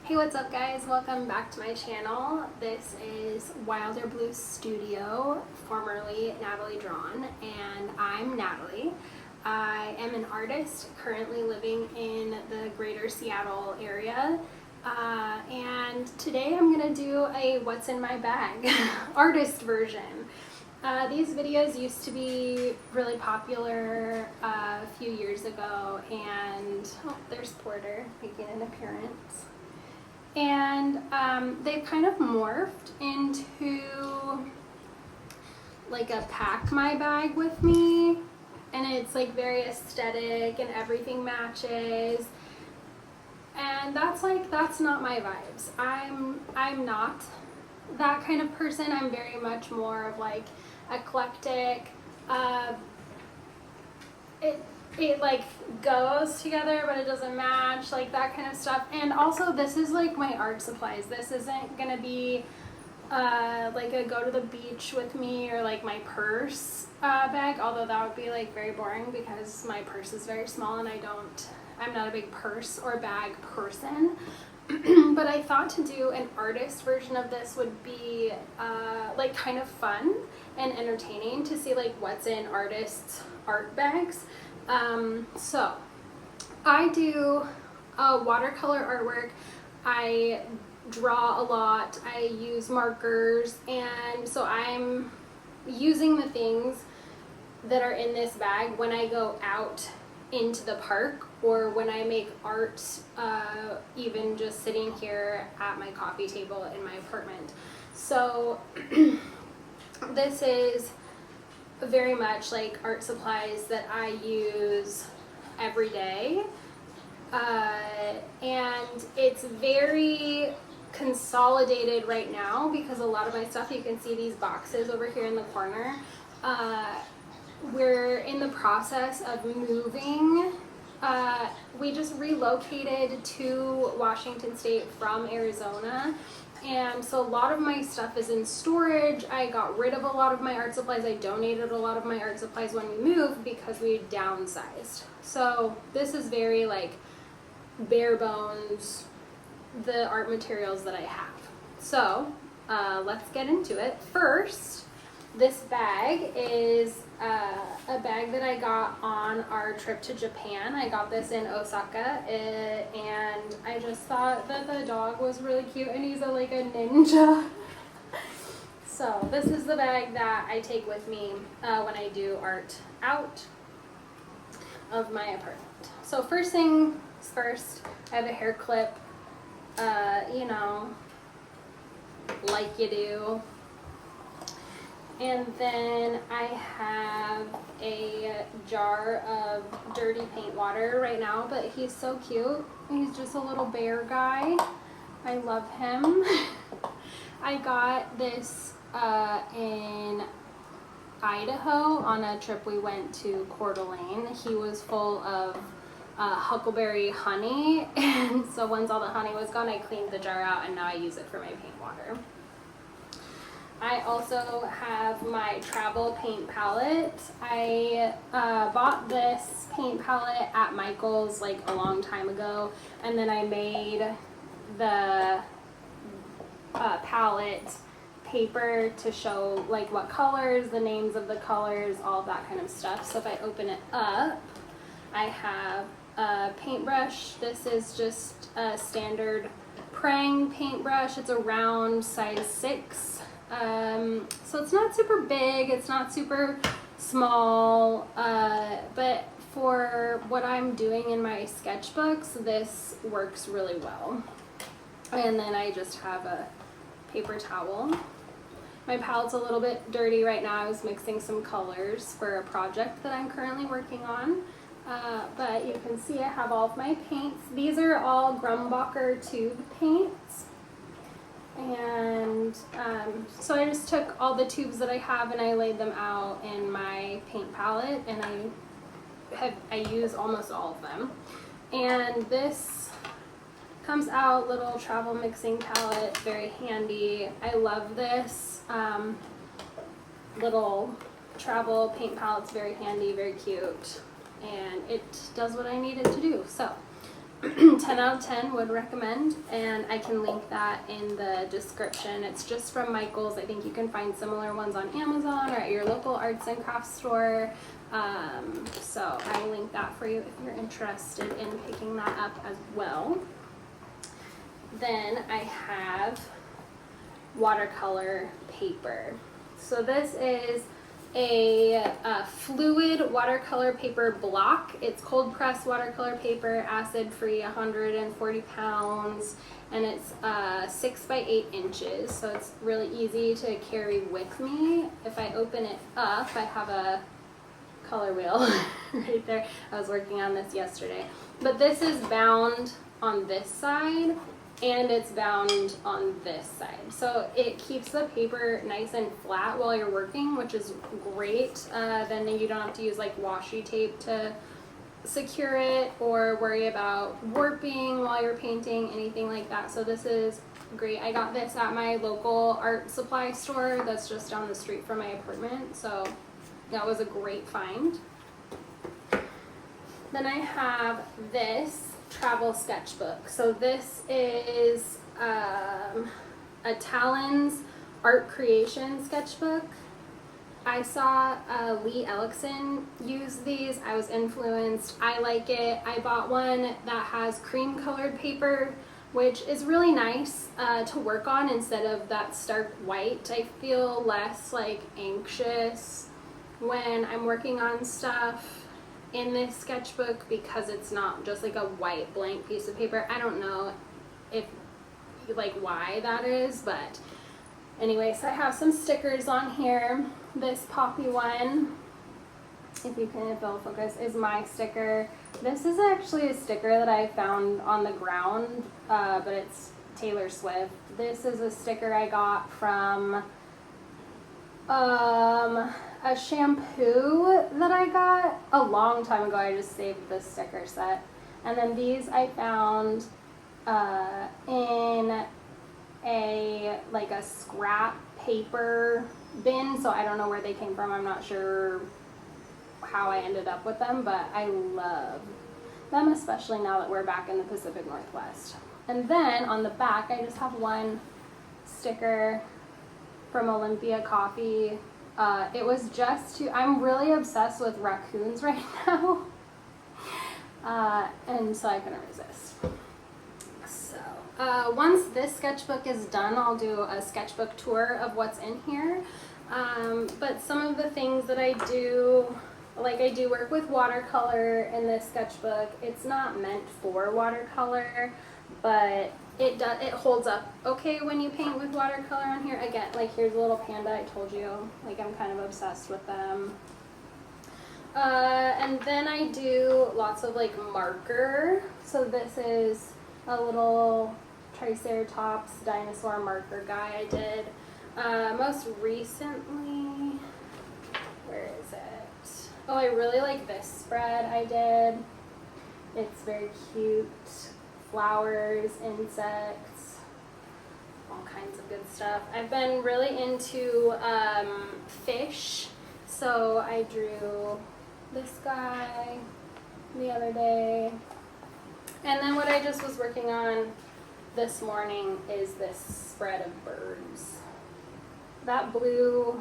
Hey, what's up guys? Welcome back to my channel. This is Wilder Blue Studio, formerly Natalie Drawn, and I'm Natalie. I am an artist currently living in the greater Seattle area, and today I'm gonna do a what's in my bag artist version. These videos used to be really popular a few years ago, and oh, there's Porter making an appearance. And they've kind of morphed into like a pack my bag with me, and it's like very aesthetic and everything matches, and that's not my vibes. I'm not that kind of person. I'm very much more of like eclectic. It like goes together but it doesn't match, like that kind of stuff. And also, this is like my art supplies. This isn't gonna be like a go to the beach with me or like my purse bag, although that would be like very boring because my purse is very small and I'm not a big purse or bag person. But I thought to do an artist version of this would be like kind of fun and entertaining to see like what's in artists' art bags. So I do watercolor artwork. I draw a lot. I use markers, and so I'm using the things that are in this bag when I go out into the park or when I make art, even just sitting here at my coffee table in my apartment. So this is very much like art supplies that I use every day, and it's very consolidated right now because a lot of my stuff, you can see these boxes over here in the corner. We're in the process of moving. We just relocated to Washington State from Arizona, and so a lot of my stuff is in storage. I got rid of a lot of my art supplies. I donated a lot of my art supplies when we moved because we downsized. So this is very like bare bones, the art materials that I have. So let's get into it. First, this bag is a bag that I got on our trip to Japan. I got this in Osaka, and I just thought that the dog was really cute, and he's like a ninja. So this is the bag that I take with me when I do art out of my apartment. So first things first, I have a hair clip, you know, like you do. And then I have a jar of dirty paint water right now, but he's so cute. He's just a little bear guy. I love him. I got this in Idaho on a trip we went to Coeur d'Alene. He was full of huckleberry honey, and so once all the honey was gone, I cleaned the jar out, and now I use it for my paint water. I also have my travel paint palette. I bought this paint palette at Michael's like a long time ago, and then I made the palette paper to show like what colors, the names of the colors, all of that kind of stuff. So if I open it up, I have a paintbrush. This is just a standard Prang paintbrush. It's a round size 6. So it's not super big, it's not super small, but for what I'm doing in my sketchbooks, this works really well. And then I just have a paper towel. My palette's a little bit dirty right now. I was mixing some colors for a project that I'm currently working on. But you can see I have all of my paints. These are all Grumbacher tube paints. And so I just took all the tubes that I have and I laid them out in my paint palette, and I use almost all of them. And this comes out, little travel mixing palette, very handy. I love this little travel paint palette. It's very handy, very cute, and it does what I need it to do. So 10 out of 10 would recommend, and I can link that in the description. It's just from Michaels. I think you can find similar ones on Amazon or at your local arts and crafts store. So I will link that for you if you're interested in picking that up as well. Then I have watercolor paper. So this is a fluid watercolor paper block. It's cold pressed watercolor paper, acid free, 140 pounds, and it's 6 by 8 inches, so it's really easy to carry with me. If I open it up, I have a color wheel right there. I was working on this yesterday, but this is bound on this side and it's bound on this side, so it keeps the paper nice and flat while you're working, which is great. Then you don't have to use like washi tape to secure it or worry about warping while you're painting, anything like that. So this is great. I got this at my local art supply store that's just down the street from my apartment, so that was a great find. Then I have this travel sketchbook. So this is a Talons art creation sketchbook. I saw Lee Ellickson use these. I was influenced. I like it. I bought one that has cream colored paper, which is really nice to work on instead of that stark white. I feel less like anxious when I'm working on stuff in this sketchbook because it's not just like a white blank piece of paper. I don't know if like why that is, but anyway, so I have some stickers on here. This poppy one, if you can, if it'll focus, is my sticker. This is actually a sticker that I found on the ground, but it's Taylor Swift. This is a sticker I got from a shampoo that I got a long time ago. I just saved this sticker set. And then these I found in a scrap paper bin, so I don't know where they came from. I'm not sure how I ended up with them, but I love them, especially now that we're back in the Pacific Northwest. And then on the back, I just have one sticker from Olympia Coffee. It was just I'm really obsessed with raccoons right now, and so I couldn't resist. So once this sketchbook is done, I'll do a sketchbook tour of what's in here. But some of the things that I do, like I do work with watercolor in this sketchbook. It's not meant for watercolor, but it holds up okay when you paint with watercolor on here. Again, like here's a little panda. I told you, like I'm kind of obsessed with them. And then I do lots of like marker. So this is a little Triceratops dinosaur marker guy I did. Most recently, where is it? Oh, I really like this spread I did. It's very cute. Flowers, insects, all kinds of good stuff. I've been really into fish, so I drew this guy the other day. And then what I just was working on this morning is this spread of birds. That blue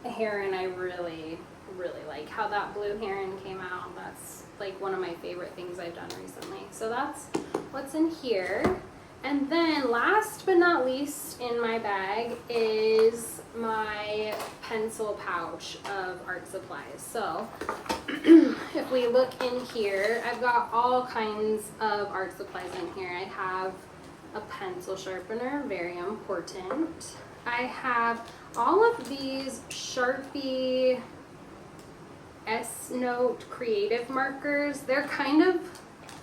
heron, I really, really like how that blue heron came out. That's like one of my favorite things I've done recently. So that's what's in here. And then last but not least in my bag is my pencil pouch of art supplies. So if we look in here, I've got all kinds of art supplies in here. I have a pencil sharpener, very important. I have all of these Sharpie S-Note creative markers. They're kind of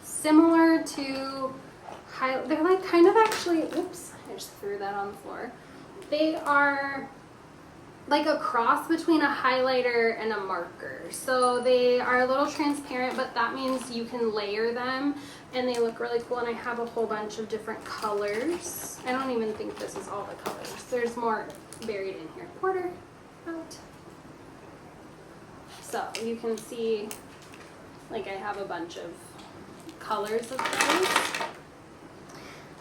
similar to, they're like kind of actually, oops, I just threw that on the floor. They are like a cross between a highlighter and a marker. So they are a little transparent, but that means you can layer them and they look really cool. And I have a whole bunch of different colors. I don't even think this is all the colors. There's more buried in here. Porter, out. So you can see, like I have a bunch of colors of those.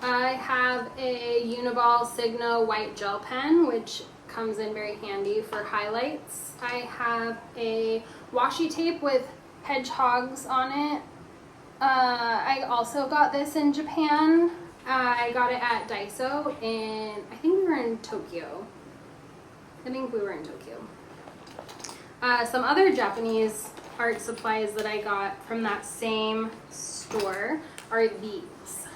I have a Uniball Signo white gel pen, which comes in very handy for highlights. I have a washi tape with hedgehogs on it. I also got this in Japan. I got it at Daiso and I think we were in Tokyo. Some other Japanese art supplies that I got from that same store are these.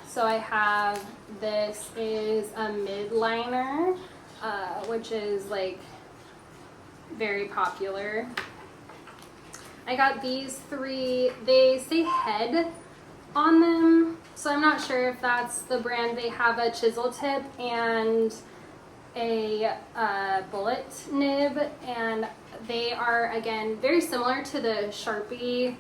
So I have, this is a midliner, which is like very popular. I got these three. They say Head on them, so I'm not sure if that's the brand. They have a chisel tip and a bullet nib, and they are, again, very similar to the Sharpie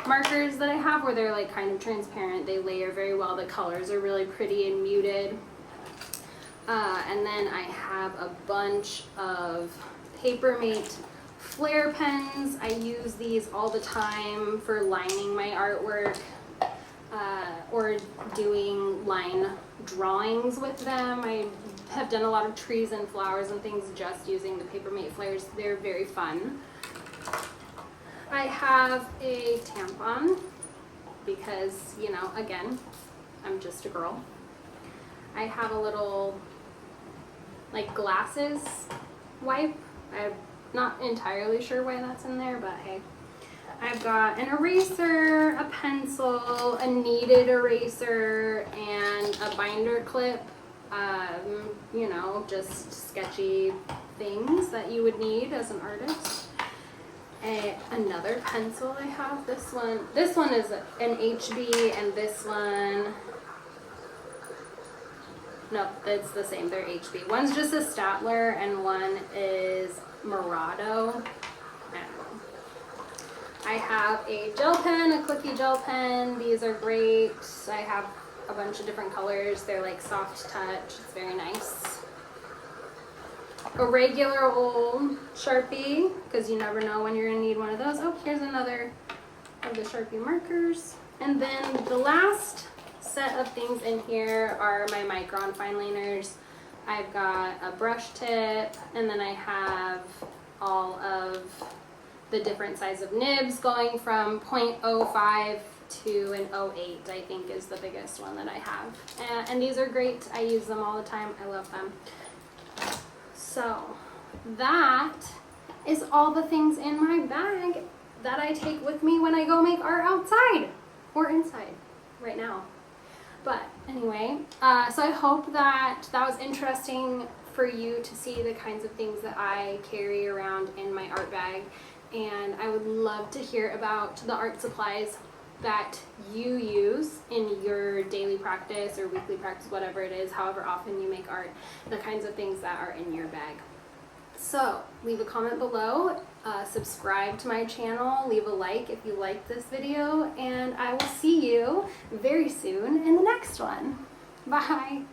markers that I have, where they're like kind of transparent. They layer very well. The colors are really pretty and muted. And then I have a bunch of Papermate Flair pens. I use these all the time for lining my artwork or doing line drawings with them. I have done a lot of trees and flowers and things just using the Papermate Flairs. They're very fun. I have a tampon because, you know, again, I'm just a girl. I have a little like glasses wipe. I'm not entirely sure why that's in there, but hey. I've got an eraser, a pencil, a kneaded eraser, and a binder clip. You know, just sketchy things that you would need as an artist. Another pencil I have, this one is an HB, and this one, no, it's the same, they're HB. One's just a Statler and one is Murado. I don't know. I have a gel pen, a Clicky gel pen. These are great. I have a bunch of different colors. They're like soft touch. It's very nice. A regular old Sharpie, because you never know when you're going to need one of those. Oh, here's another of the Sharpie markers. And then the last set of things in here are my Micron fine liners. I've got a brush tip, and then I have all of the different size of nibs, going from 0.05 to an 0.8, I think is the biggest one that I have. And these are great. I use them all the time. I love them. So that is all the things in my bag that I take with me when I go make art outside or inside right now. But anyway, so I hope that was interesting for you to see the kinds of things that I carry around in my art bag. And I would love to hear about the art supplies that you use in your daily practice or weekly practice, whatever it is, however often you make art, the kinds of things that are in your bag. So leave a comment below, subscribe to my channel, leave a like if you liked this video, and I will see you very soon in the next one. Bye!